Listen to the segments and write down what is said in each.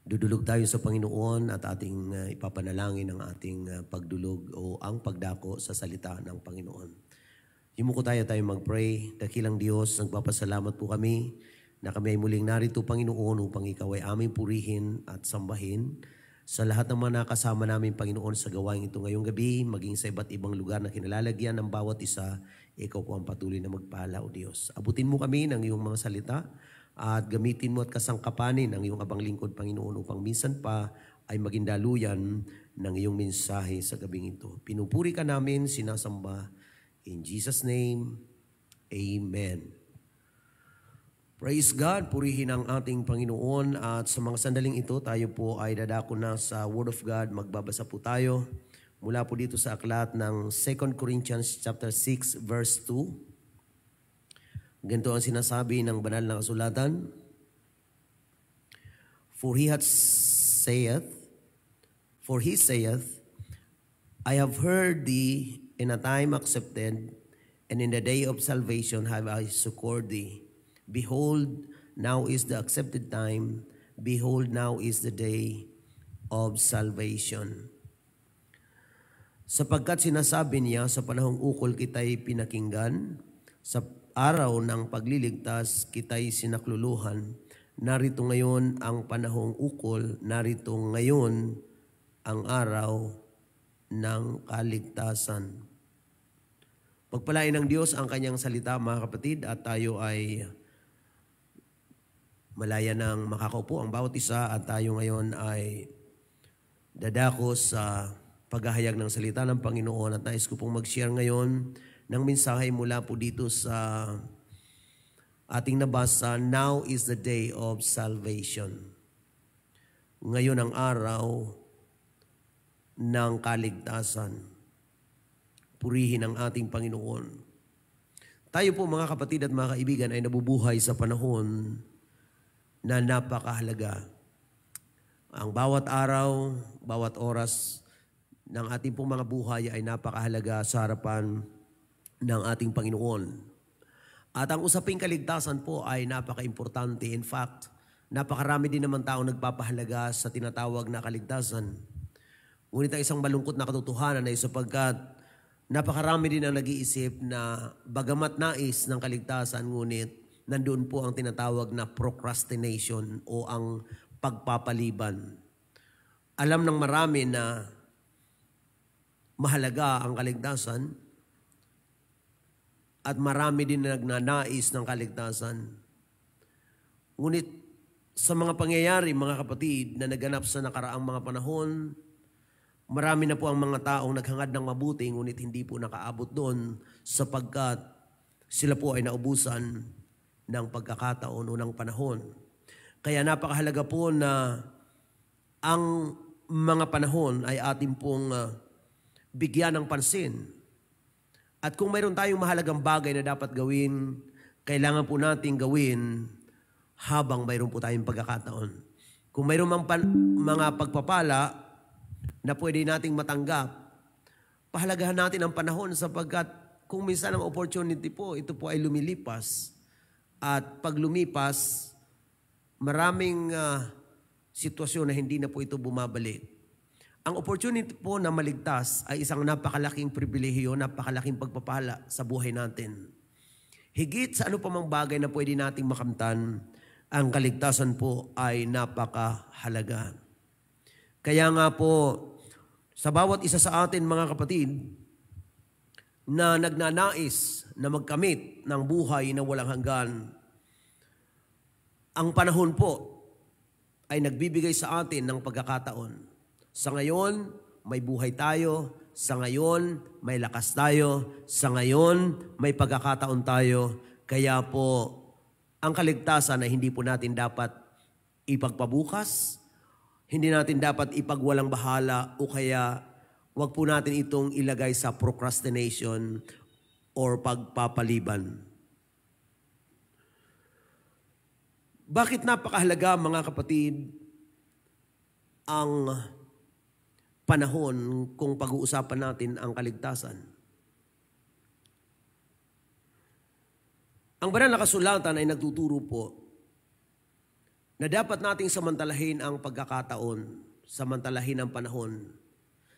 Dudulog tayo sa Panginoon at ating ipapanalangin ang ating pagdulog o ang pagdako sa salita ng Panginoon. Yumuko tayo mag-pray. Dakilang Diyos, nagpapasalamat po kami na kami ay muling narito, Panginoon, upang Ikaw ay aming purihin at sambahin. Sa lahat ng mga nakasama namin, Panginoon, sa gawain ito ngayong gabi, maging sa iba't ibang lugar na kinalalagyan ng bawat isa, Ikaw po ang patuloy na magpala, O Diyos. Abutin mo kami ng iyong mga salita at gamitin mo at kasangkapanin ang iyong abang lingkod, Panginoon, upang minsan pa ay maging daluyan ng iyong mensahe sa gabing ito. Pinupuri ka namin, sinasamba. In Jesus' name, Amen. Praise God, purihin ang ating Panginoon at sa mga sandaling ito tayo po ay dadako na sa Word of God. Magbabasa po tayo mula po dito sa aklat ng 2 Corinthians chapter 6 verse 2. Ganito ang sinasabi ng banal na kasulatan. For he saith, I have heard thee in a time accepted, and in the day of salvation have I succored thee. Behold, now is the accepted time. Behold, now is the day of salvation. Sapagkat sinasabi niya, sa panahong ukol kita'y pinakinggan, sa araw ng pagliligtas kita'y sinakluluhan. Narito ngayon ang panahong ukol, narito ngayon ang araw ng kaligtasan. Pagpalain ng Diyos ang kanyang salita, mga kapatid, at tayo ay malaya ng makakaupo ang bawat isa at tayo ngayon ay dadako sa paghahayag ng salita ng Panginoon at nais ko pong mag-share ngayon ng mensahe mula po dito sa ating nabasa, now is the day of salvation. Ngayon ang araw ng kaligtasan. Purihin ang ating Panginoon. Tayo po mga kapatid at mga kaibigan ay nabubuhay sa panahon na napakahalaga. Ang bawat araw, bawat oras ng ating pong mga buhay ay napakahalaga sa harapan ng ating Panginoon. At ang usaping kaligtasan po ay napaka-importante. In fact, napakarami din naman taong nagpapahalaga sa tinatawag na kaligtasan. Ngunit ang isang malungkot na katotohanan ay sapagkat napakarami din ang nag-iisip na bagamat nais ng kaligtasan, ngunit nandoon po ang tinatawag na procrastination o ang pagpapaliban. Alam ng marami na mahalaga ang kaligtasan, at marami din na nagnanais ng kaligtasan. Ngunit sa mga pangyayari, mga kapatid, na naganap sa nakaraang mga panahon, marami na po ang mga taong naghangad ng mabuti, ngunit hindi po nakaabot doon sapagkat sila po ay naubusan ng pagkakataon o ng panahon. Kaya napakahalaga po na ang mga panahon ay ating pong bigyan ng pansin. At kung mayroon tayong mahalagang bagay na dapat gawin, kailangan po nating gawin habang mayroon po tayong pagkakataon. Kung mayroon mga pagpapala na pwede nating matanggap, pahalagahan natin ang panahon sapagkat kung minsan ang opportunity po, ito po ay lumilipas. At pag lumipas, maraming sitwasyon na hindi na po ito bumabalik. Ang opportunity po na maligtas ay isang napakalaking pribilehiyo, napakalaking pagpapala sa buhay natin. Higit sa ano pa mang bagay na pwede nating makamtan, ang kaligtasan po ay napakahalaga. Kaya nga po, sa bawat isa sa atin mga kapatid, na nagnanais na magkamit ng buhay na walang hanggan, ang panahon po ay nagbibigay sa atin ng pagkakataon. Sa ngayon, may buhay tayo. Sa ngayon, may lakas tayo. Sa ngayon, may pagkakataon tayo. Kaya po, ang kaligtasan ay hindi po natin dapat ipagpabukas, hindi natin dapat ipagwalang bahala, o kaya wag po natin itong ilagay sa procrastination or pagpapaliban. Bakit napakahalaga, mga kapatid, ang panahon kung pag-uusapan natin ang kaligtasan? Ang banal na kasulatan ay nagtuturo po na dapat nating samantalahin ang pagkakataon, samantalahin ang panahon.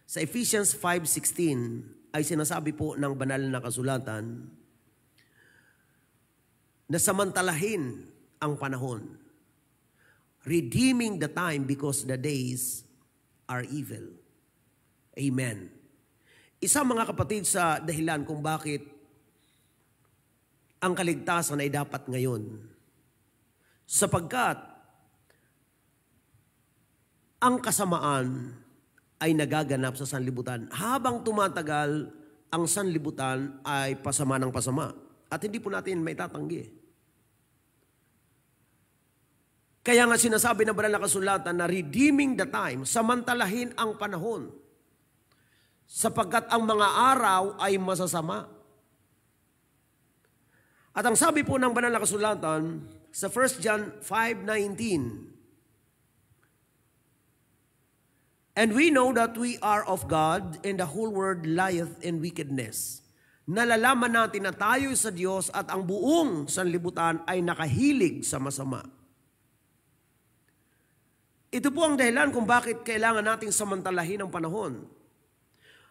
Sa Ephesians 5:16 ay sinasabi po ng banal na kasulatan na samantalahin ang panahon, redeeming the time because the days are evil. Amen. Isa mga kapatid sa dahilan kung bakit ang kaligtasan ay dapat ngayon. Sapagkat ang kasamaan ay nagaganap sa sanlibutan. Habang tumatagal, ang sanlibutan ay pasama ng pasama. At hindi po natin may tatanggi. Kaya nga sinasabi ng banal na kasulatan na redeeming the time, samantalahin ang panahon. Sapagkat ang mga araw ay masasama. At ang sabi po ng banal na kasulatan sa 1 John 5:19, and we know that we are of God, and the whole world lieth in wickedness. Nalalaman natin na tayo sa Diyos at ang buong sanlibutan ay nakahilig sa masama. Ito po ang dahilan kung bakit kailangan nating samantalahin ang panahon.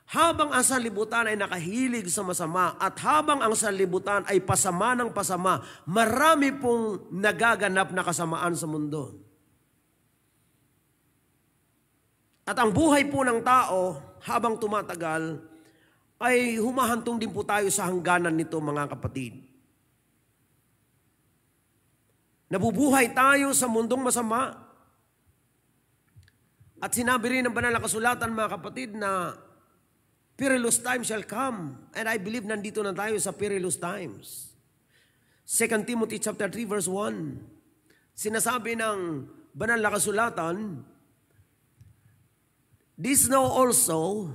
Habang ang sanlibutan ay nakahilig sa masama at habang ang sanlibutan ay pasama ng pasama, marami pong nagaganap na kasamaan sa mundo. At ang buhay po ng tao habang tumatagal ay humahantong din po tayo sa hangganan nito mga kapatid. Nabubuhay tayo sa mundong masama. At sinabi rin ng banal na kasulatan mga kapatid na perilous times shall come. And I believe nandito na tayo sa perilous times. 2 Timothy chapter 3 verse 1. Sinasabi ng banal na kasulatan, this know also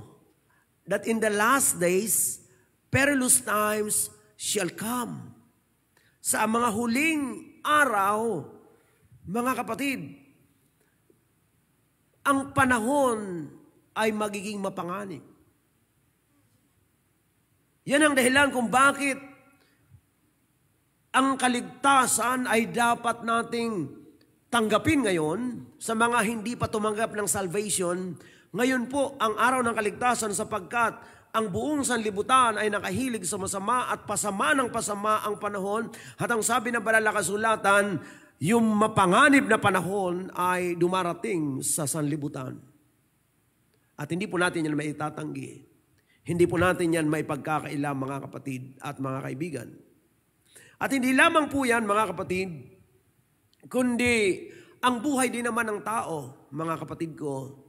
that in the last days perilous times shall come. Sa mga huling araw, mga kapatid, ang panahon ay magiging mapanganib. Yan ang dahilan kung bakit ang kaligtasan ay dapat nating tanggapin ngayon sa mga hindi pa tumanggap ng salvation. Ngayon po ang araw ng kaligtasan sapagkat ang buong sanlibutan ay nakahilig sa masama at pasama ng pasama ang panahon. At ang sabi ng banal na kasulatan, yung mapanganib na panahon ay dumarating sa sanlibutan. At hindi po natin yan maitatanggi. Hindi po natin yan maipagkakaila mga kapatid at mga kaibigan. At hindi lamang po yan mga kapatid, kundi ang buhay din naman ng tao, mga kapatid ko,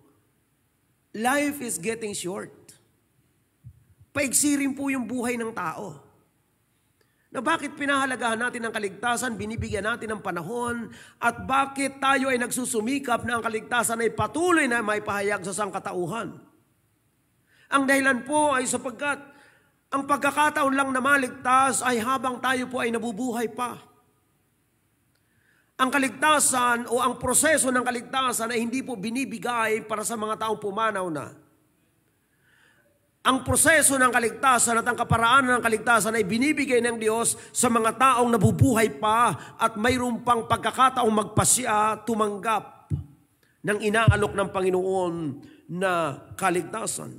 life is getting short. Paigsi rin po yung buhay ng tao. Na bakit pinahalagahan natin ang kaligtasan, binibigyan natin ng panahon, at bakit tayo ay nagsusumikap na ang kaligtasan ay patuloy na may pahayag sa sangkatauhan. Ang dahilan po ay sapagkat ang pagkakataon lang na maligtas ay habang tayo po ay nabubuhay pa. Ang kaligtasan o ang proseso ng kaligtasan ay hindi po binibigay para sa mga taong pumanaw na. Ang proseso ng kaligtasan at ang kaparaanan ng kaligtasan ay binibigay ng Diyos sa mga taong nabubuhay pa at mayroon pang pagkakataong magpasya, tumanggap ng inaalok ng Panginoon na kaligtasan.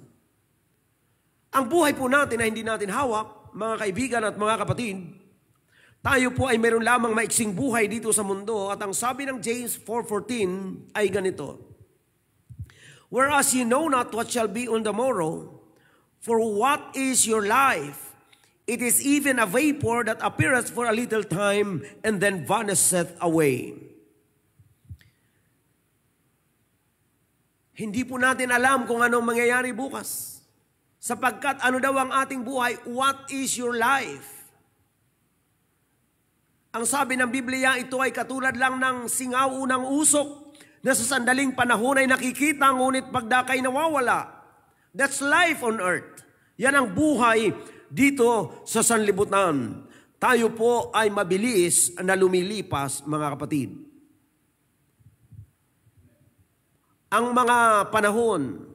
Ang buhay po natin ay hindi natin hawak, mga kaibigan at mga kapatid. Tayo po ay mayroon lamang maiksing buhay dito sa mundo at ang sabi ng James 4:14 ay ganito, whereas ye know not what shall be on the morrow, for what is your life? It is even a vapor that appeareth for a little time and then vanisheth away. Hindi po natin alam kung anong mangyayari bukas. Sapagkat ano daw ang ating buhay? What is your life? Ang sabi ng Biblia, ito ay katulad lang ng singaw unang usok na sa sandaling panahon ay nakikita ngunit pagdakay nawawala. That's life on earth. Yan ang buhay dito sa sanlibutan. Tayo po ay mabilis na lumilipas, mga kapatid. Ang mga panahon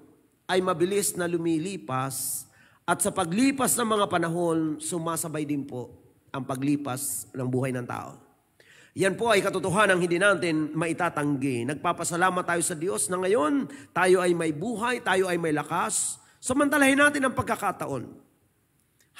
ay mabilis na lumilipas at sa paglipas ng mga panahon, sumasabay din po ang paglipas ng buhay ng tao. Yan po ay katotohanan hindi natin maitatanggi. Nagpapasalamat tayo sa Diyos na ngayon tayo ay may buhay, tayo ay may lakas. Samantalahin natin ang pagkakataon.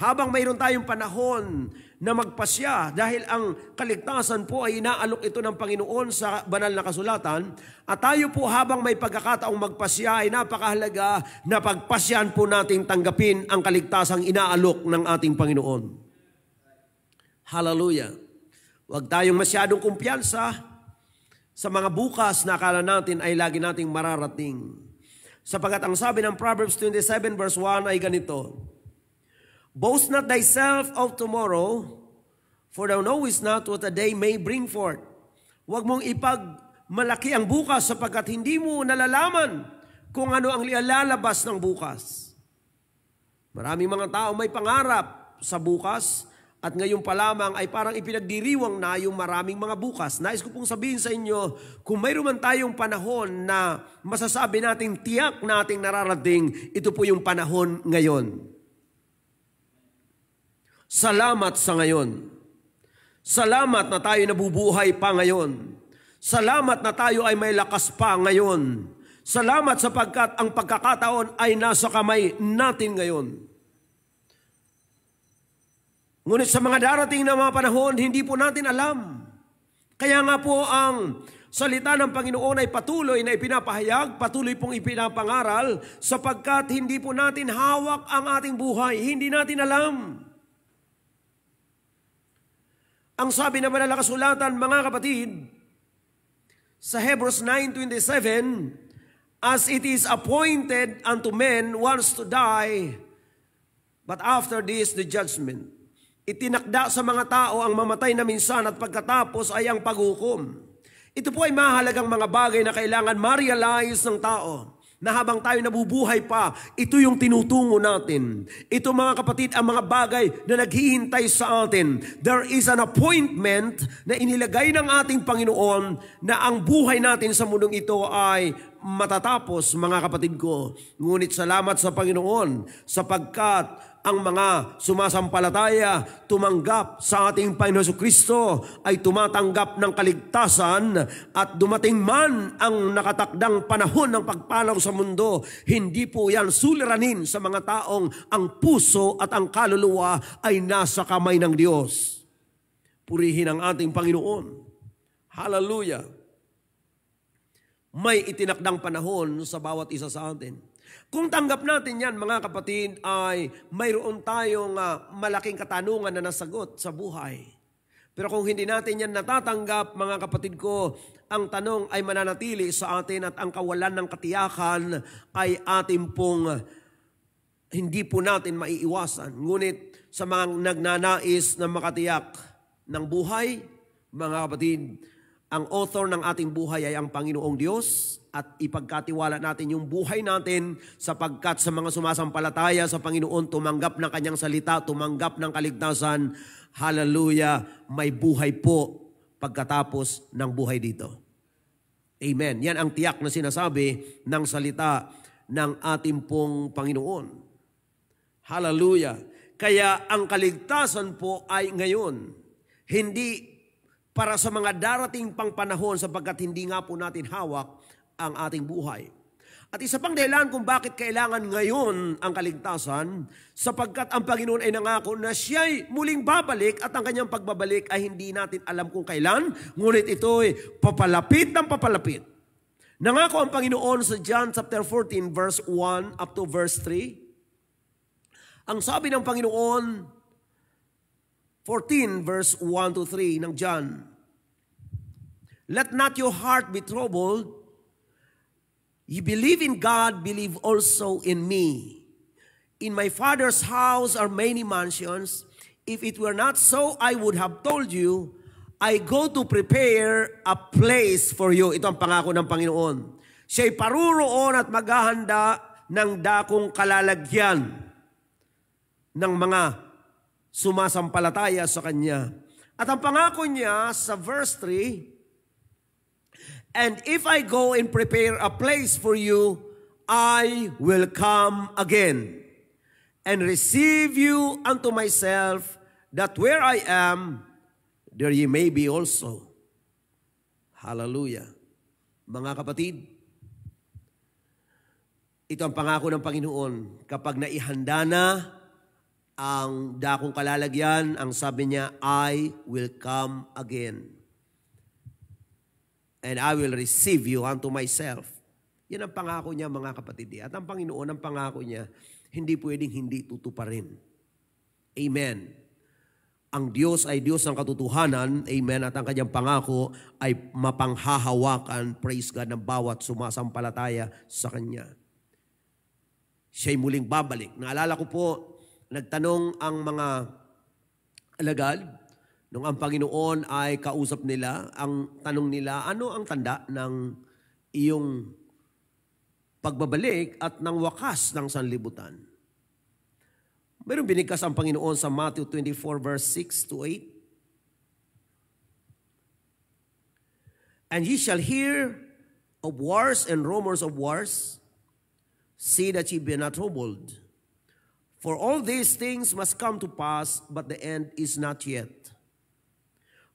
Habang mayroon tayong panahon na magpasya, dahil ang kaligtasan po ay inaalok ito ng Panginoon sa banal na kasulatan, at tayo po habang may pagkakataong magpasya ay napakahalaga na pagpasyan po nating tanggapin ang kaligtasang inaalok ng ating Panginoon. Hallelujah! Huwag tayong masyadong kumpiyansa sa mga bukas na akala natin ay lagi nating mararating. Sapagat ang sabi ng Proverbs 27 verse 1 ay ganito, Boast not thyself of tomorrow, for thou knowest not what a day may bring forth. Huwag mong ipagmalaki ang bukas sapagkat hindi mo nalalaman kung ano ang lalabas ng bukas. Maraming mga tao may pangarap sa bukas at ngayon pa lamang ay parang ipinagdiriwang na yung maraming mga bukas. Nais ko pong sabihin sa inyo, kung mayroon man tayong panahon na masasabi natin tiyak nating nararating, ito po yung panahon ngayon. Salamat sa ngayon. Salamat na tayo nabubuhay pa ngayon. Salamat na tayo ay may lakas pa ngayon. Salamat sapagkat ang pagkakataon ay nasa kamay natin ngayon. Ngunit sa mga darating na mga panahon, hindi po natin alam. Kaya nga po ang salita ng Panginoon ay patuloy na ipinapahayag, patuloy pong ipinapangaral, sapagkat hindi po natin hawak ang ating buhay, hindi natin alam. Ang sabi ng banal na kasulatan, mga kapatid, sa Hebrews 9:27, as it is appointed unto men once to die, but after this the judgment. Itinakda sa mga tao ang mamatay na minsan at pagkatapos ay ang paghukom. Ito po ay mahalagang mga bagay na kailangan ma-realize ng tao. Na habang tayo nabubuhay pa, ito yung tinutungo natin. Ito mga kapatid, ang mga bagay na naghihintay sa atin. There is an appointment na inilagay ng ating Panginoon na ang buhay natin sa mundong ito ay matatapos, mga kapatid ko. Ngunit salamat sa Panginoon sapagkat ang mga sumasampalataya, tumanggap sa ating Panginoon Jesucristo, ay tumatanggap ng kaligtasan at dumating man ang nakatakdang panahon ng pagpanaw sa mundo, hindi po yan suliranin sa mga taong ang puso at ang kaluluwa ay nasa kamay ng Diyos. Purihin ang ating Panginoon. Hallelujah! May itinakdang panahon sa bawat isa sa atin. Kung tanggap natin yan, mga kapatid, ay mayroon tayong malaking katanungan na nasagot sa buhay. Pero kung hindi natin yan natatanggap, mga kapatid ko, ang tanong ay mananatili sa atin at ang kawalan ng katiyakan ay ating pong hindi po natin maiiwasan. Ngunit sa mga nagnanais na makatiyak ng buhay, mga kapatid, ang author ng ating buhay ay ang Panginoong Diyos at ipagkatiwala natin yung buhay natin sapagkat sa mga sumasampalataya sa Panginoon, tumanggap ng kanyang salita, tumanggap ng kaligtasan, hallelujah, may buhay po pagkatapos ng buhay dito. Amen. Yan ang tiyak na sinasabi ng salita ng ating pong Panginoon. Hallelujah. Kaya ang kaligtasan po ay ngayon, hindi para sa mga darating pang panahon sapagkat hindi nga po natin hawak ang ating buhay. At isa pang dahilan kung bakit kailangan ngayon ang kaligtasan, sapagkat ang Panginoon ay nangako na siya'y muling babalik at ang kanyang pagbabalik ay hindi natin alam kung kailan, ngunit ito'y papalapit ng papalapit. Nangako ang Panginoon sa John chapter 14 verse 1 up to verse 3. Ang sabi ng Panginoon, 14 verse 1 to 3 ng John, let not your heart be troubled. You believe in God, believe also in me. In my Father's house are many mansions. If it were not so, I would have told you, I go to prepare a place for you. Ito ang pangako ng Panginoon. Siya'y paruroon at maghahanda ng dakong kalalagyan ng mga sumasampalataya sa Kanya. At ang pangako niya sa verse 3, and if I go and prepare a place for you, I will come again and receive you unto myself, that where I am, there ye may be also. Hallelujah. Mga kapatid, ito ang pangako ng Panginoon. Kapag naihanda na ang dakong kalalagyan, ang sabi niya, I will come again. And I will receive you unto myself. Yan ang pangako niya, mga kapatid. At ang Panginoon, ang pangako niya, hindi pwedeng hindi tutuparin. Amen. Ang Diyos ay Diyos ng katotohanan, amen, at ang kanyang pangako ay mapanghahawakan, praise God, ng bawat sumasampalataya sa Kanya. Siya'y muling babalik. Naalala ko po, nagtanong ang mga alagad, nung ang Panginoon ay kausap nila, ang tanong nila, ano ang tanda ng iyong pagbabalik at ng wakas ng sanlibutan? Mayroong binigkas ang Panginoon sa Matthew 24 verse 6 to 8. And ye shall hear of wars and rumors of wars. See that ye be not troubled. For all these things must come to pass, but the end is not yet.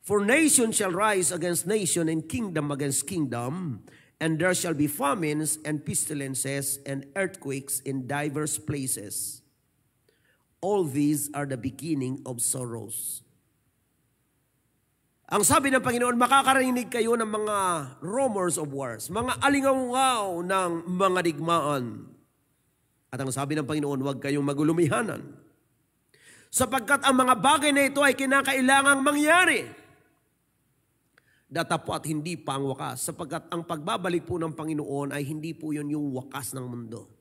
For nation shall rise against nation, and kingdom against kingdom, and there shall be famines and pestilences and earthquakes in divers places. All these are the beginning of sorrows. Ang sabi ng Panginoon, makakarinig kayo ng mga rumors of wars, mga alingaw ng mga digmaan. At ang sabi ng Panginoon, huwag kayong magulumihanan. Sapagkat ang mga bagay na ito ay kinakailangang mangyari. Datapwat hindi pa ang wakas. Sapagkat ang pagbabalik po ng Panginoon ay hindi po yun yung wakas ng mundo.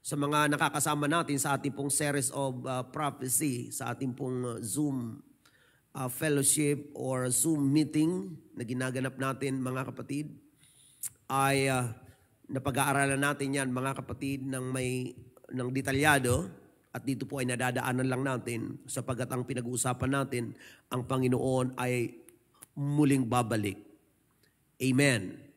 Sa mga nakakasama natin sa ating pong series of prophecy, sa ating pong Zoom fellowship or Zoom meeting na ginaganap natin, mga kapatid, ay napag-aaralan natin yan, mga kapatid, ng detalyado. At dito po ay nadadaanan lang natin sapagkat ang pinag-uusapan natin, ang Panginoon ay muling babalik. Amen.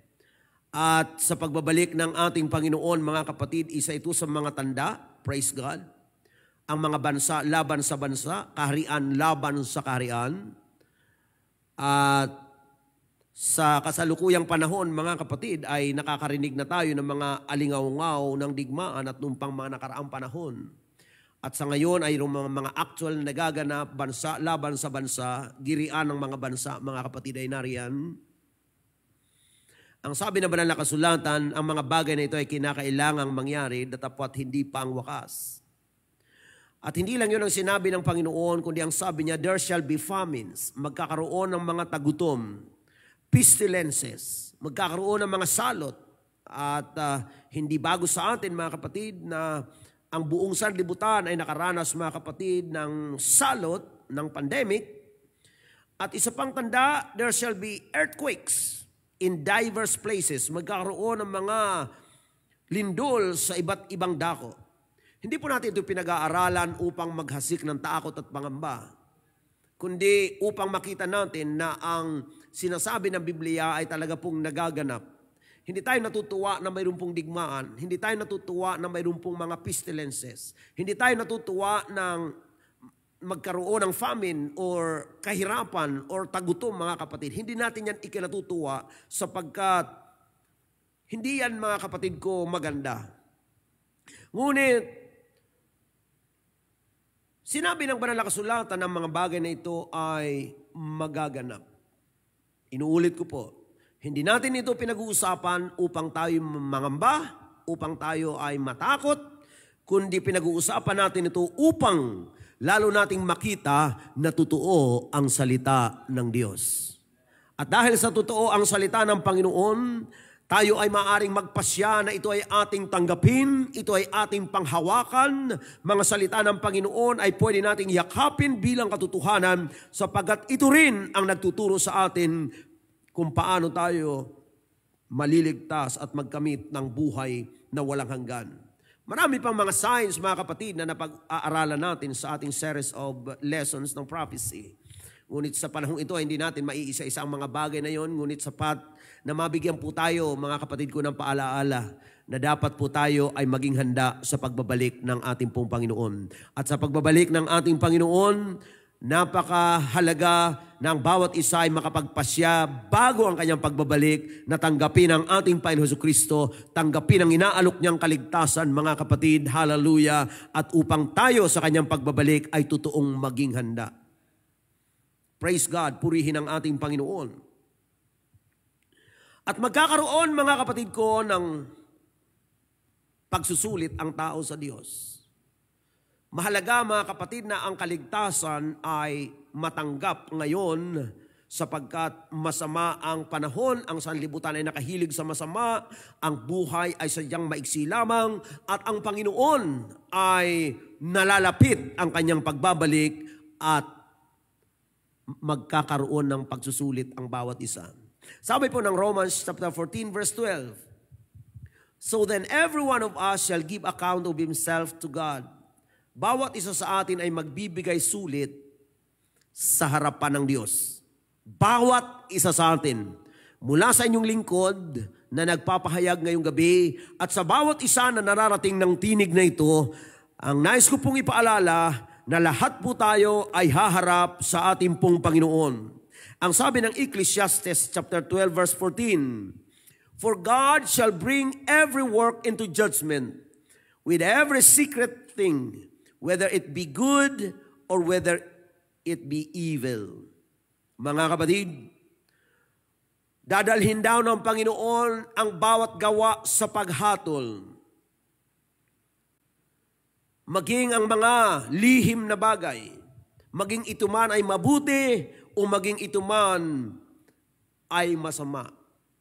At sa pagbabalik ng ating Panginoon, mga kapatid, isa ito sa mga tanda, praise God, ang mga bansa laban sa bansa, kaharian laban sa kaharian. At sa kasalukuyang panahon, mga kapatid, ay nakakarinig na tayo ng mga alingaw-ngaw ng digmaan at nung pang mga nakaraang panahon. At sa ngayon ay mga actual na nagaganap, bansa laban sa bansa, girian ng mga bansa, mga kapatid, ay nariyan. Ang sabi na banal na kasulatan, ang mga bagay na ito ay kinakailangang mangyari, datapwat hindi pa ang wakas. At hindi lang yun ang sinabi ng Panginoon, kundi ang sabi niya, there shall be famines, magkakaroon ng mga tagutom, pestilences, magkakaroon ng mga salot. At hindi bago sa atin, mga kapatid, na ang buong sanlibutan ay nakaranas, mga kapatid, ng salot, ng pandemic. At isa pang tanda, there shall be earthquakes in diverse places. Magkakaroon ng mga lindol sa iba't ibang dako. Hindi po natin ito pinag-aaralan upang maghasik ng takot at pangamba, kundi upang makita natin na ang sinasabi ng Biblia ay talaga pong nagaganap. Hindi tayo natutuwa na mayroon pong digmaan. Hindi tayo natutuwa na mayroon pong mga pestilences. Hindi tayo natutuwa ng magkaroon ng famine or kahirapan or tagutom, mga kapatid. Hindi natin yan ikinatutuwa sapagkat hindi yan, mga kapatid ko, maganda. Ngunit, sinabi ng banal na kasulatan ng mga bagay na ito ay magaganap. Inuulit ko po, hindi natin ito pinag-uusapan upang tayo mangamba, upang tayo ay matakot, kundi pinag-uusapan natin ito upang lalo nating makita na totoo ang salita ng Diyos. At dahil sa totoo ang salita ng Panginoon, tayo ay maaaring magpasya na ito ay ating tanggapin, ito ay ating panghawakan. Mga salita ng Panginoon ay pwede nating yakapin bilang katotohanan sapagkat ito rin ang nagtuturo sa atin kung paano tayo maliligtas at magkamit ng buhay na walang hanggan. Marami pang mga signs, mga kapatid, na napag-aaralan natin sa ating series of lessons ng prophecy. Ngunit sa panahong ito, hindi natin maiisa-isa ang mga bagay na yon. Ngunit sapat na mabigyan po tayo, mga kapatid ko, ng paalaala na dapat po tayo ay maging handa sa pagbabalik ng ating pong Panginoon. At sa pagbabalik ng ating Panginoon, napakahalaga na ang bawat isa ay makapagpasya bago ang kanyang pagbabalik na tanggapin ang ating Panginoon Jesucristo, tanggapin ang inaalok niyang kaligtasan, mga kapatid, hallelujah, at upang tayo sa kanyang pagbabalik ay totoong maging handa. Praise God, purihin ang ating Panginoon. At magkakaroon, mga kapatid ko, ng pagsusulit ang tao sa Diyos. Mahalaga, mga kapatid, na ang kaligtasan ay matanggap ngayon sapagkat masama ang panahon, ang sanlibutan ay nakahilig sa masama, ang buhay ay sadyang maiksi lamang, at ang Panginoon ay nalalapit ang kanyang pagbabalik at magkakaroon ng pagsusulit ang bawat isa. Sabi po ng Romans chapter 14 verse 12, "So then every one of us shall give account of himself to God." Bawat isa sa atin ay magbibigay sulit sa harapan ng Diyos. Bawat isa sa atin. Mula sa inyong lingkod na nagpapahayag ngayong gabi at sa bawat isa na nararating ng tinig na ito, ang nais ko pong ipaalala na lahat po tayo ay haharap sa ating pong Panginoon. Ang sabi ng Ecclesiastes chapter 12 verse 14, "For God shall bring every work into judgment with every secret thing, whether it be good or whether it be evil." Mga kapatid, dadalhin daw ng Panginoon ang bawat gawa sa paghatol. Maging ang mga lihim na bagay, maging ito man ay mabuti o maging ito man ay masama.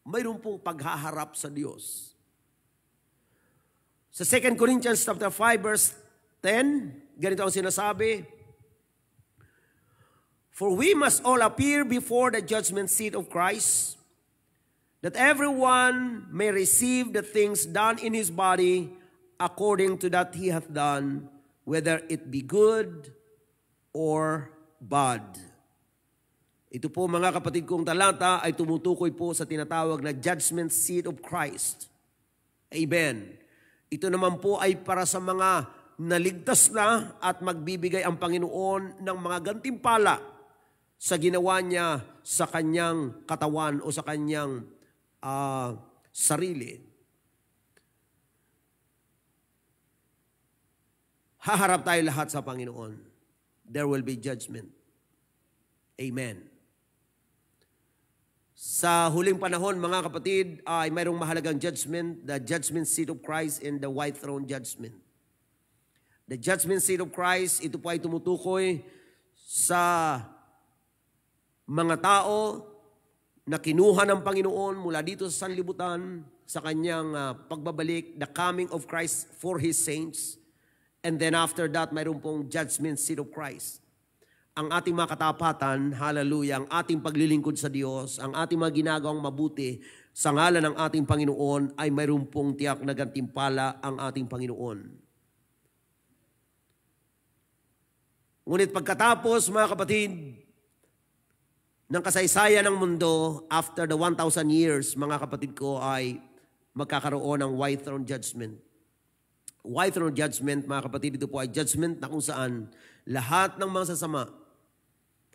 Mayroon pong paghaharap sa Diyos. Sa 2 Corinthians chapter 5 verse 10, ganito ang sinasabi, "For we must all appear before the judgment seat of Christ, that everyone may receive the things done in his body according to that he hath done, whether it be good or bad." Ito po, mga kapatid kong talata ay tumutukoy po sa tinatawag na judgment seat of Christ. Amen. Ito naman po ay para sa mga naligtas na at magbibigay ang Panginoon ng mga gantimpala sa ginawa niya sa kanyang katawan o sa kanyang sarili. Haharap tayo lahat sa Panginoon. There will be judgment. Amen. Sa huling panahon, mga kapatid, ay mayroong mahalagang judgment, the judgment seat of Christ and the white throne judgment. The judgment seat of Christ, ito po ay tumutukoy sa mga tao na kinuha ng Panginoon mula dito sa sanlibutan sa kanyang pagbabalik, the coming of Christ for His saints. And then after that, mayroon pong judgment seat of Christ. Ang ating mga katapatan, hallelujah, ang ating paglilingkod sa Diyos, ang ating mga ginagawang mabuti sa ngalan ng ating Panginoon ay mayroon pong tiyak na gantimpala ang ating Panginoon. Ngunit pagkatapos, mga kapatid, ng kasaysayan ng mundo, after the 1,000 years, mga kapatid ko, ay magkakaroon ng white throne judgment. White throne judgment, mga kapatid, ito po ay judgment na kung saan lahat ng mga sasama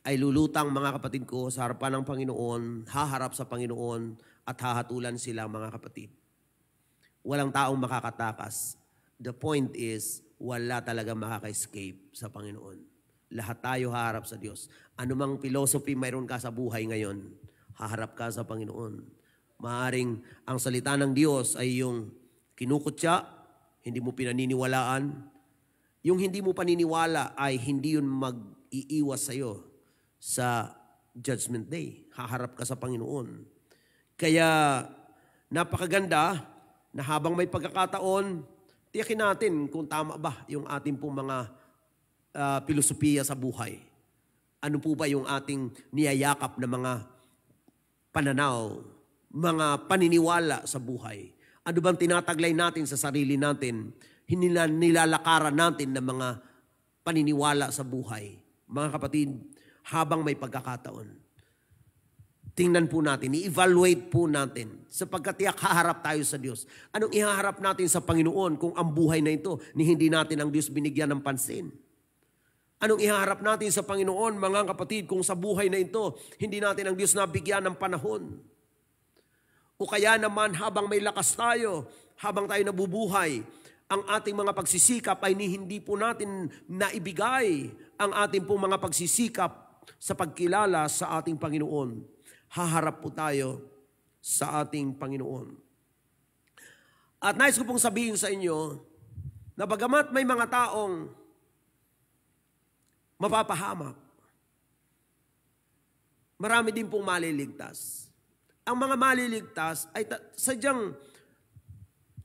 ay lulutang, mga kapatid ko, sa harapan ng Panginoon, haharap sa Panginoon, at hahatulan sila, mga kapatid. Walang taong makakatakas. The point is, wala talaga makaka-escape sa Panginoon. Lahat tayo haharap sa Diyos. Anumang philosophy mayroon ka sa buhay ngayon, haharap ka sa Panginoon. Maaring ang salita ng Diyos ay yung kinukutya, hindi mo pinaniniwalaan. Yung hindi mo paniniwala ay hindi yun mag-iiwas sa'yo sa Judgment Day. Haharap ka sa Panginoon. Kaya napakaganda na habang may pagkakataon, tiyakin natin kung tama ba yung ating pong mga filosofiya sa buhay. Ano po ba yung ating niyayakap na mga pananaw, mga paniniwala sa buhay? Ano bang tinataglay natin sa sarili natin? Nilalakaran natin ng mga paniniwala sa buhay. Mga kapatid, habang may pagkakataon, tingnan po natin, i-evaluate po natin sapagkat tiyak haharap tayo sa Diyos. Anong ihaharap natin sa Panginoon kung ang buhay na ito ni hindi natin ang Diyos binigyan ng pansin? Anong ihaharap natin sa Panginoon, mga kapatid, kung sa buhay na ito, hindi natin ang Diyos nabigyan ng panahon? O kaya naman habang may lakas tayo, habang tayo nabubuhay, ang ating mga pagsisikap ay hindi po natin naibigay ang ating pong mga pagsisikap sa pagkilala sa ating Panginoon. Haharap po tayo sa ating Panginoon. At nais ko pong sabihin sa inyo na bagamat may mga taong mapapahamak, marami din pong maliligtas. Ang mga maliligtas ay sadyang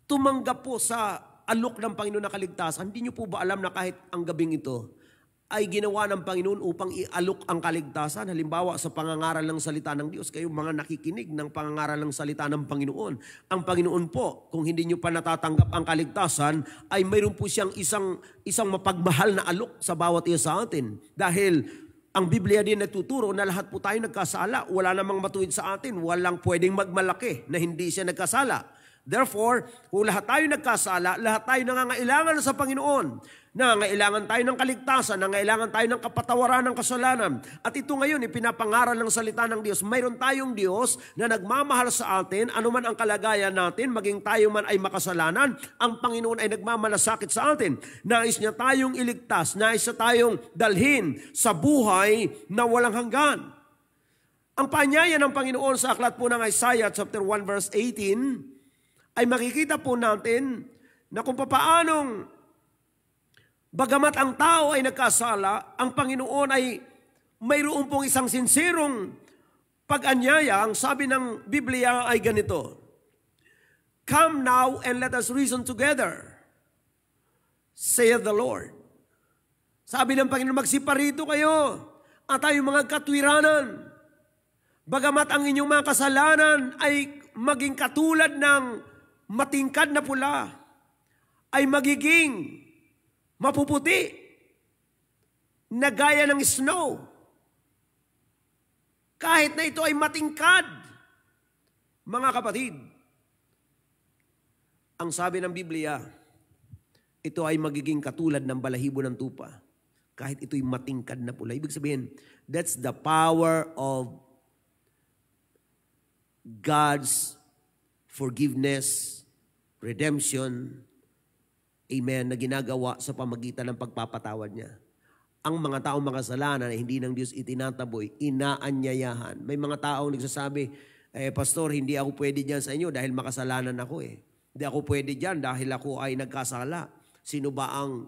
tumanggap po sa alok ng Panginoon na kaligtasan. Hindi niyo po ba alam na kahit ang gabing ito ay ginawa ng Panginoon upang ialok ang kaligtasan? Halimbawa sa pangangaral ng salita ng Diyos, kayo mga nakikinig ng pangangaral ng salita ng Panginoon. Ang Panginoon po, kung hindi niyo pa natatanggap ang kaligtasan, ay mayroon po siyang isang mapagmahal na alok sa bawat isa sa atin. Dahil ang Biblia din nagtuturo na lahat po tayo nagkasala. Wala namang matuwid sa atin. Walang pwedeng magmalaki na hindi siya nagkasala. Therefore, kung lahat tayo nagkasala, lahat tayo nangangailangan sa Panginoon. Nangangailangan tayo ng kaligtasan, nangangailangan tayo ng kapatawaran ng kasalanan. At ito ngayon, ipinapangaral ng salita ng Diyos. Mayroon tayong Diyos na nagmamahal sa atin, anuman ang kalagayan natin, maging tayo man ay makasalanan, ang Panginoon ay nagmamalasakit sa atin. Nais niya tayong iligtas, nais niya tayong dalhin sa buhay na walang hanggan. Ang paanyaya ng Panginoon sa aklat po ng Isaiah chapter 1 verse 18, ay makikita po natin na kung papaanong bagamat ang tao ay nagkasala, ang Panginoon ay mayroon pong isang sinserong pag-anyaya. Ang sabi ng Biblia ay ganito, "Come now and let us reason together, saith the Lord." Sabi ng Panginoon, magsiparito kayo at tayong mga katwiranan. Bagamat ang inyong mga kasalanan ay maging katulad ng matingkad na pula, ay magiging mapuputi na gaya ng snow. Kahit na ito ay matingkad, mga kapatid, ang sabi ng Biblia, ito ay magiging katulad ng balahibo ng tupa. Kahit ito'y matingkad na pula. Ibig sabihin, that's the power of God's forgiveness, redemption, amen, na ginagawa sa pamagitan ng pagpapatawad niya. Ang mga taong makasalanan na hindi ng Diyos itinataboy, inaanyayahan. May mga taong nagsasabi, Pastor, hindi ako pwede dyan sa inyo dahil makasalanan ako eh. Hindi ako pwede dyan dahil ako ay nagkasala. Sino ba ang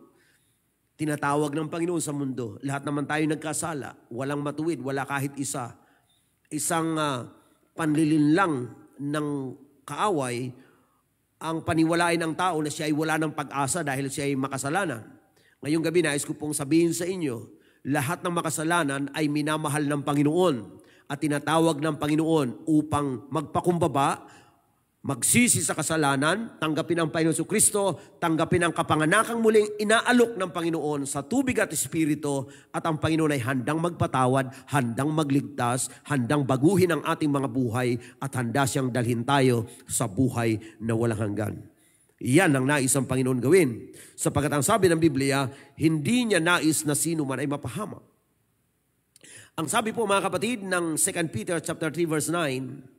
tinatawag ng Panginoon sa mundo? Lahat naman tayo nagkasala. Walang matuwid, wala kahit isa. Isang panlilinlang ng kaaway ang paniwalain ng tao na siya ay wala ng pag-asa dahil siya ay makasalanan. Ngayong gabi, nais ko pong sabihin sa inyo, lahat ng makasalanan ay minamahal ng Panginoon at tinatawag ng Panginoon upang magpakumbaba, magsisi sa kasalanan, tanggapin ang Panginoon Kristo, tanggapin ang kapanganakang muling inaalok ng Panginoon sa tubig at espiritu, at ang Panginoon ay handang magpatawad, handang magligtas, handang baguhin ang ating mga buhay, at handa siyang dalhin tayo sa buhay na walang hanggan. Iyan ang nais ng Panginoon gawin. Sapagkat ang sabi ng Biblia, hindi niya nais na sino man ay mapahamak. Ang sabi po mga kapatid ng 2 Peter chapter 3 verse 9,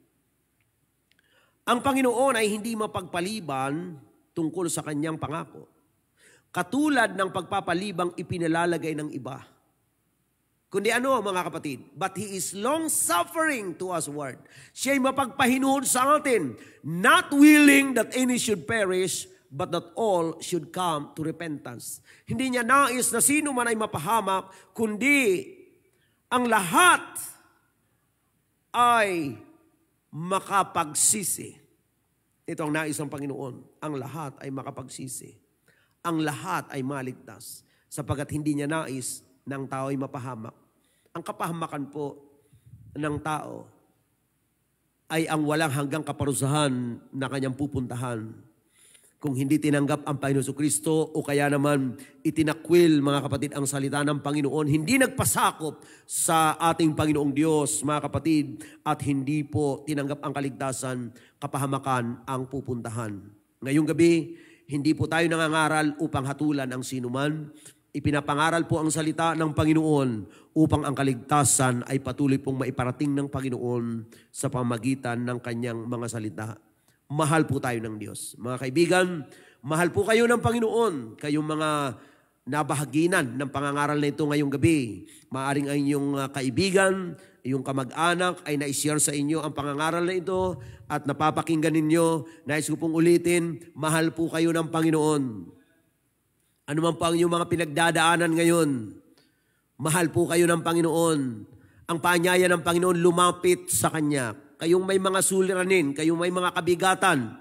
ang Panginoon ay hindi mapagpaliban tungkol sa kanyang pangako. Katulad ng pagpapalibang ipinalalagay ng iba. Kundi ano mga kapatid? But He is long-suffering to us word. Siya'y mapagpahinuhod sa atin, not willing that any should perish, but that all should come to repentance. Hindi niya nais na sino man ay mapahamak, kundi ang lahat ay makapagsisi. Ito ang nais ng Panginoon. Ang lahat ay makapagsisi. Ang lahat ay maligtas. Sapagkat hindi niya nais ng tao ay mapahamak. Ang kapahamakan po ng tao ay ang walang hanggang kaparusahan na kanyang pupuntahan. Kung hindi tinanggap ang Panginoon Kristo o kaya naman itinakwil, mga kapatid, ang salita ng Panginoon, hindi nagpasakop sa ating Panginoong Diyos, mga kapatid, at hindi po tinanggap ang kaligtasan, kapahamakan ang pupuntahan. Ngayong gabi, hindi po tayo nangangaral upang hatulan ang sinuman, ipinapangaral po ang salita ng Panginoon upang ang kaligtasan ay patuloy pong maiparating ng Panginoon sa pamagitan ng kanyang mga salita. Mahal po tayo ng Diyos. Mga kaibigan, mahal po kayo ng Panginoon. Kayong mga nabahaginan ng pangangaral na ito ngayong gabi. Maaring ang inyong kaibigan, iyong kamag-anak ay na-share sa inyo ang pangangaral na ito at napapakinggan ninyo. Nais ko pong ulitin, mahal po kayo ng Panginoon. Ano man po ang inyong mga pinagdadaanan ngayon, mahal po kayo ng Panginoon. Ang paanyaya ng Panginoon, lumapit sa Kanya. Kayong may mga suliranin, kayong may mga kabigatan.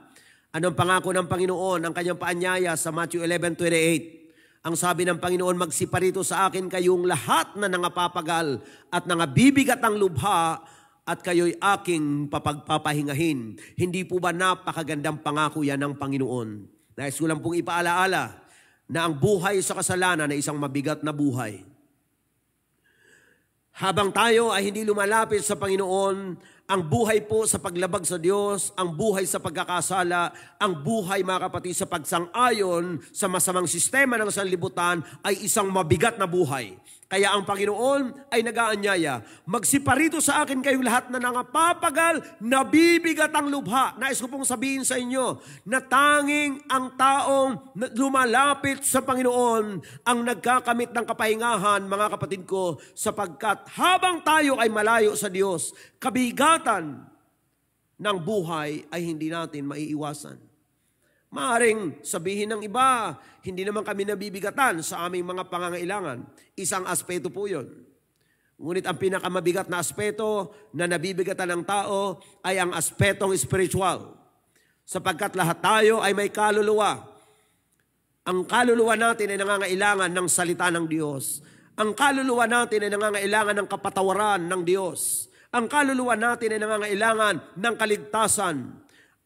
Anong pangako ng Panginoon? Ang Kanyang paanyaya sa Matthew 11:28. Ang sabi ng Panginoon, magsiparito sa akin kayong lahat na nangapapagal at nangabibigat ang lubha at kayo'y aking papagpapahingahin. Hindi po ba napakagandang pangako yan ng Panginoon? Nais ko lang pong ipaalaala na ang buhay sa kasalanan ay isang mabigat na buhay. Habang tayo ay hindi lumalapit sa Panginoon, ang buhay po sa paglabag sa Diyos, ang buhay sa pagkakasala, ang buhay mga kapatid sa pagsang-ayon sa masamang sistema ng sanlibutan ay isang mabigat na buhay. Kaya ang Panginoon ay nag-aanyaya, magsiparito sa akin kayong lahat na nangapapagal, nabibigat ang lubha. Nais ko pong sabihin sa inyo na tanging ang taong lumalapit sa Panginoon ang nagkakamit ng kapahingahan, mga kapatid ko, sapagkat habang tayo ay malayo sa Diyos, kabigatan ng buhay ay hindi natin maiiwasan. Maaring sabihin ng iba, hindi naman kami nabibigatan sa aming mga pangangailangan. Isang aspeto po yun. Ngunit ang pinakamabigat na aspeto na nabibigatan ng tao ay ang aspetong spiritual. Sapagkat lahat tayo ay may kaluluwa. Ang kaluluwa natin ay nangangailangan ng salita ng Diyos. Ang kaluluwa natin ay nangangailangan ng kapatawaran ng Diyos. Ang kaluluwa natin ay nangangailangan ng kaligtasan.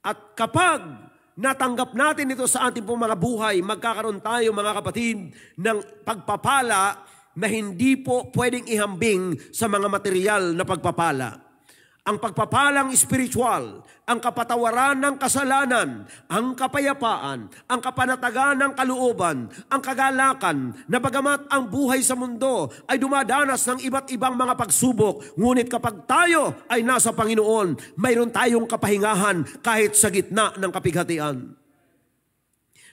At kapag natanggap natin ito sa ating pong mga buhay, magkakaroon tayo mga kapatid ng pagpapala na hindi po pwedeng ihambing sa mga material na pagpapala. Ang pagpapalang spiritual, ang kapatawaran ng kasalanan, ang kapayapaan, ang kapanatagan ng kalooban, ang kagalakan, na bagamat ang buhay sa mundo ay dumadanas ng iba't ibang mga pagsubok, ngunit kapag tayo ay nasa Panginoon, mayroon tayong kapahingahan kahit sa gitna ng kapighatian.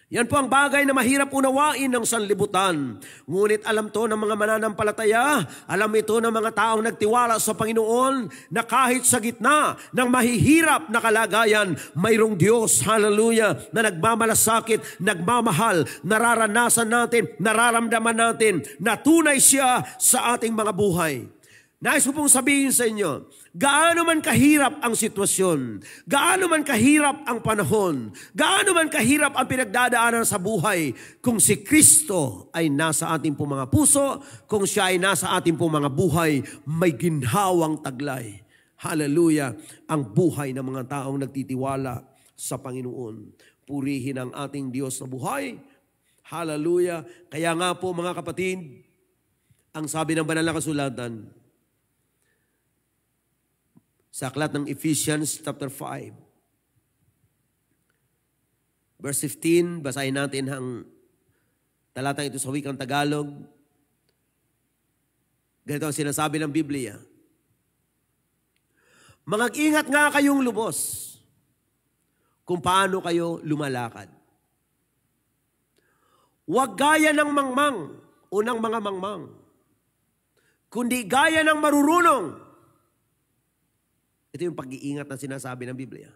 Yan po ang bagay na mahirap unawain ng sanlibutan. Ngunit alam to ng mga mananampalataya, alam ito ng mga taong nagtiwala sa Panginoon na kahit sa gitna ng mahihirap na kalagayan, mayroong Diyos, hallelujah, na nagmamalasakit, nagmamahal, nararanasan natin, nararamdaman natin na tunay siya sa ating mga buhay. Nais ko pong sabihin sa inyo, gaano man kahirap ang sitwasyon, gaano man kahirap ang panahon, gaano man kahirap ang pinagdadaanan sa buhay, kung si Kristo ay nasa ating pong mga puso, kung siya ay nasa ating pong mga buhay, may ginhawang taglay. Hallelujah! Ang buhay ng mga taong nagtitiwala sa Panginoon. Purihin ang ating Diyos na buhay. Hallelujah! Kaya nga po mga kapatid, ang sabi ng banal na kasulatan, sa aklat ng Ephesians chapter 5, verse 15, basahin natin ang talatang ito sa wikang Tagalog. Ganito ang sinasabi ng Biblia. Mag-ingat nga kayong lubos kung paano kayo lumalakad. Huwag gaya ng mangmang o ng mga mangmang, kundi gaya ng marurunong. Ito yung pag-iingat na sinasabi ng Biblia.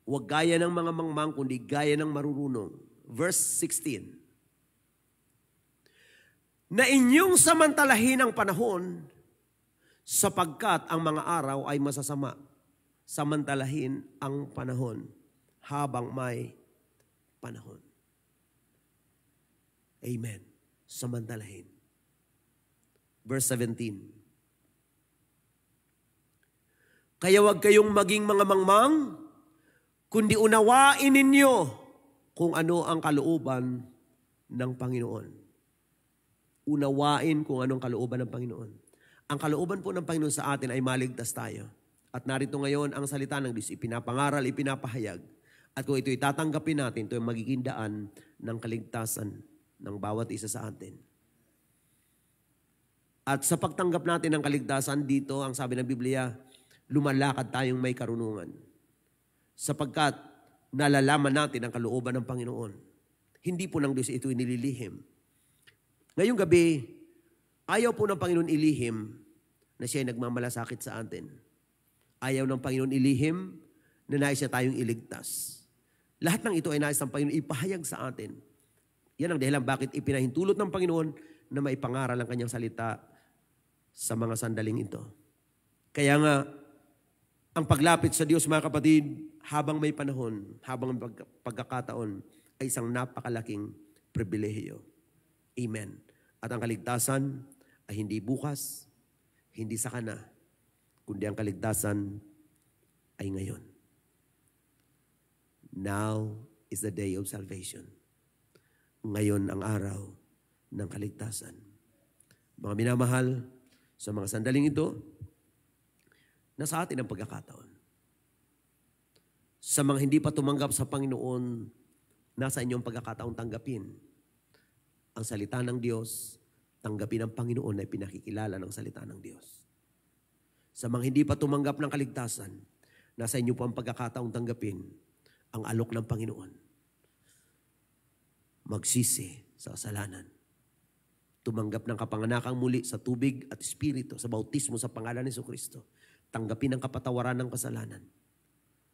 Huwag gaya ng mga mangmang, kundi gaya ng marurunong. Verse 16. Na inyong samantalahin ang panahon, sapagkat ang mga araw ay masasama. Samantalahin ang panahon habang may panahon. Amen. Samantalahin. Verse 17. Kaya huwag kayong maging mga mangmang, kundi unawain ninyo kung ano ang kalooban ng Panginoon. Unawain kung anong kalooban ng Panginoon. Ang kalooban po ng Panginoon sa atin ay maligtas tayo. At narito ngayon ang salita ng Diyos, ipinapangaral, ipinapahayag. At kung ito'y tatanggapin natin, ito ay magiging daan ng kaligtasan ng bawat isa sa atin. At sa pagtanggap natin ng kaligtasan dito, ang sabi ng Biblia, lumalakad tayong may karunungan. Sapagkat nalalaman natin ang kalooban ng Panginoon. Hindi po ng Diyos ito inililihim. Ngayong gabi, ayaw po ng Panginoon ilihim na siya ay nagmamalasakit sa atin. Ayaw ng Panginoon ilihim na nais siya tayong iligtas. Lahat ng ito ay nais ng Panginoon ipahayag sa atin. Yan ang dahilan bakit ipinahintulot ng Panginoon na maipangaral ang kanyang salita sa mga sandaling ito. Kaya nga, ang paglapit sa Diyos, mga kapatid, habang may panahon, habang may pagkakataon, ay isang napakalaking pribilehiyo. Amen. At ang kaligtasan ay hindi bukas, hindi sa kana, kundi ang kaligtasan ay ngayon. Now is the day of salvation. Ngayon ang araw ng kaligtasan. Mga minamahal, sa mga sandaling ito, nasa atin ang pagkakataon. Sa mga hindi pa tumanggap sa Panginoon, nasa inyong pagkakataon tanggapin ang salita ng Diyos, tanggapin ang Panginoon na pinakikilala ng salita ng Diyos. Sa mga hindi pa tumanggap ng kaligtasan, nasa inyo po ang pagkakataong tanggapin ang alok ng Panginoon. Magsisi sa kasalanan. Tumanggap ng kapanganakang muli sa tubig at espiritu, sa bautismo sa pangalan ni Jesucristo. Tanggapin ang kapatawaran ng kasalanan.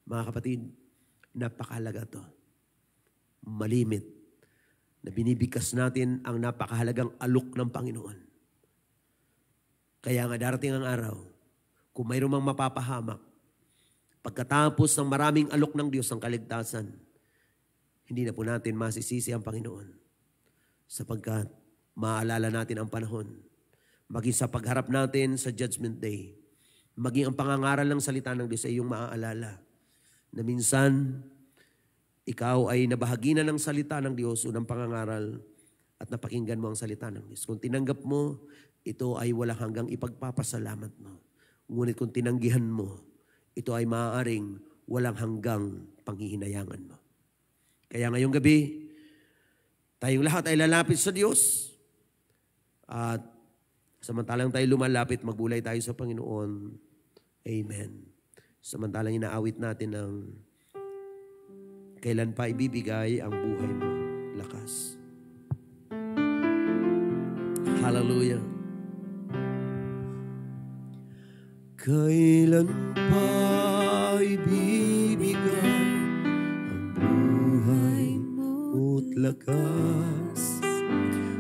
Mga kapatid, napakahalaga to. Malimit na binibigkas natin ang napakahalagang alok ng Panginoon. Kaya nga darating ang araw, kung mayroong mang mapapahamak, pagkatapos ng maraming alok ng Diyos ng kaligtasan, hindi na po natin masisisi ang Panginoon. Sapagkat maalala natin ang panahon, maging sa pagharap natin sa Judgment Day, maging ang pangangaral ng salita ng Diyos ay iyong maaalala na minsan, ikaw ay nabahagi na ng salita ng Diyos, unang pangangaral, at napakinggan mo ang salita ng Diyos. Kung tinanggap mo, ito ay walang hanggang ipagpapasalamat mo. Ngunit kung tinanggihan mo, ito ay maaaring walang hanggang panghihinayangan mo. Kaya ngayong gabi, tayong lahat ay lalapit sa Diyos. At samantalang tayo lumalapit, magbulay tayo sa Panginoon. Amen. Samantalang inaawit natin ng kailan pa ibibigay ang buhay mo. Lakas. Hallelujah. Kailan pa ibibigay ang buhay mo't lakas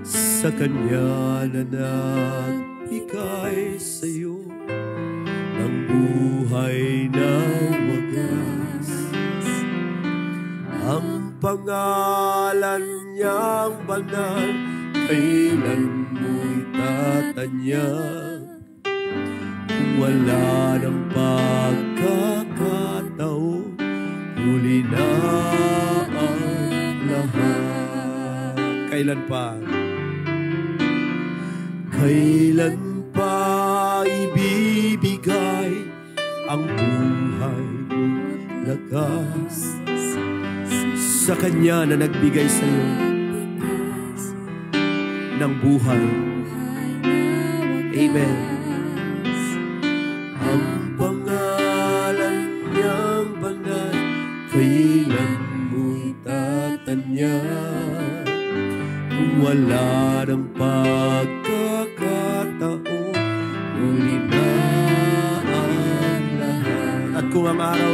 sa Kanya na nagbigay sa'yo ng buhay na wagas. Ang pangalan niyang banal, kailan mo'y tatanyag? Kung wala ng pagkakataon, huli na ang lahat. Kailan pa? Kailan pa ibibigay ang buhay mo't lakas sa Kanya na nagbigay sa iyo ng buhay? Amen. Ang pangalan niyang banal, kailan mo'y tatanyag? Kung wala ng pagkakataon, huli na ang lahat. At kung ang araw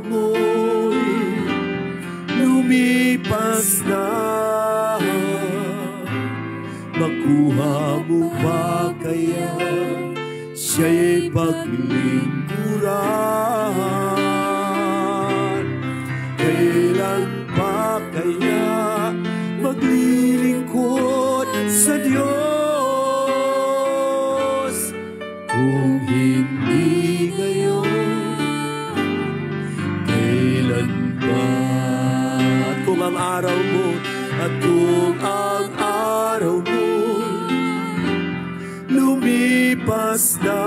mo, lumipas na, makuha mo ba kaya siya'y paglingkuran? Kailan pa kaya maglilingkod sa Diyos? Kung hindi ngayon, kailan pa? At kung ang araw mo, lumipas na,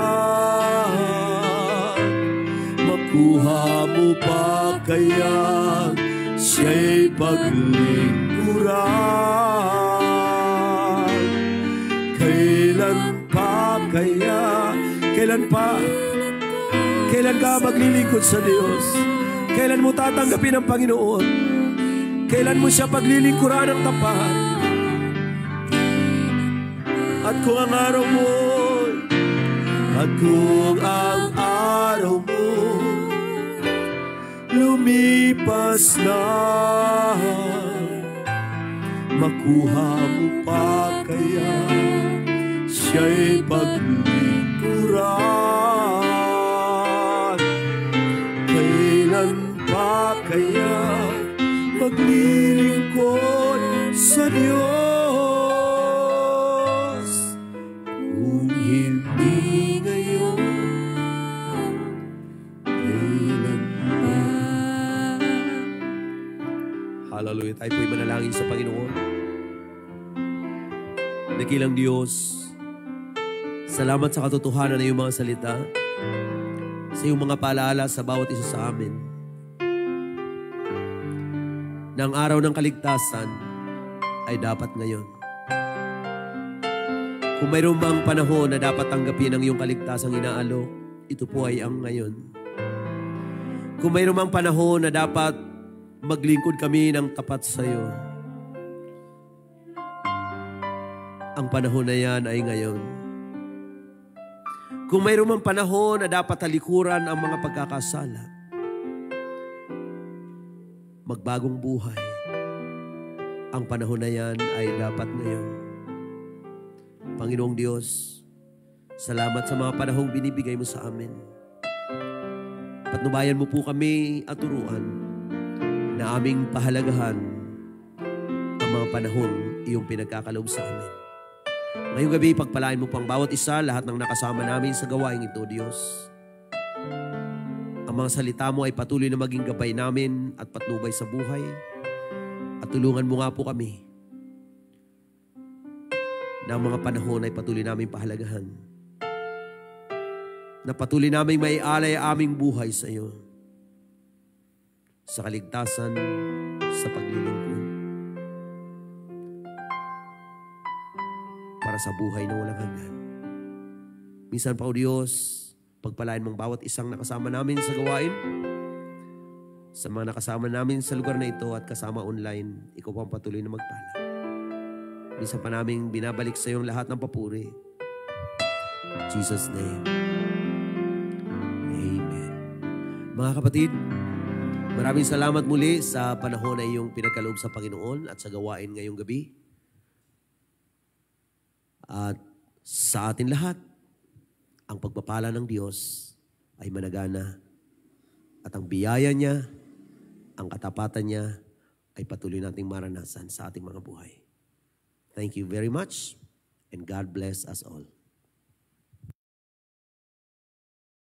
makuha mo pa kaya siya'y paglingkuran. Kailan ka maglilingkod sa Diyos? Kailan mo tatanggapin ang Panginoon? Kailan mo siya paglilingkuran ng tapat? At kung ang araw mo lumipas na, makuha mo pa kaya siya'y paglingkuran? Kailan pa kaya maglilingkod sa Diyos? Kung hindi ngayon, kailan pa? Hallelujah. Tayo po'y manalangin sa Panginoon. Dakilang Diyos, salamat sa katotohanan na iyong mga salita, sa iyong mga paalaala sa bawat isa sa amin, na ang araw ng kaligtasan ay dapat ngayon. Kung mayroon bang panahon na dapat tanggapin ang iyong kaligtasang inaalok, ito po ay ang ngayon. Kung mayroon bang panahon na dapat maglingkod kami ng tapat sa iyo, ang panahon na yan ay ngayon. Kung mayroon mang panahon na dapat talikuran ang mga pagkakasala, magbagong buhay, ang panahon na yan ay dapat ngayon. Panginoong Diyos, salamat sa mga panahong binibigay mo sa amin. Patnubayan mo po kami at turuan na aming pahalagahan ang mga panahong iyong pinagkakaloob sa amin. Ngayong gabi, pagpalain mo pang bawat isa, lahat ng nakasama namin sa gawaing ito, Diyos. Ang mga salita mo ay patuloy na maging gabay namin at patnubay sa buhay. At tulungan mo nga po kami na ang mga panahon ay patuloy namin pahalagahan. Na patuloy namin maialay ang aming buhay sa iyo. Sa kaligtasan, sa paglilingkod. Para sa buhay na walang hanggan. Minsan pa, O Diyos, pagpalain mong bawat isang nakasama namin sa gawain, sa mga nakasama namin sa lugar na ito at kasama online, ikaw po ang patuloy na magpala. Minsan pa namin binabalik sa iyong lahat ng papuri. In Jesus' name. Amen. Mga kapatid, maraming salamat muli sa panahon na iyong pinagkaloob sa Panginoon at sa gawain ngayong gabi. At sa atin lahat, ang pagpapala ng Diyos ay managana. At ang biyaya niya, ang katapatan niya, ay patuloy nating maranasan sa ating mga buhay. Thank you very much, and God bless us all.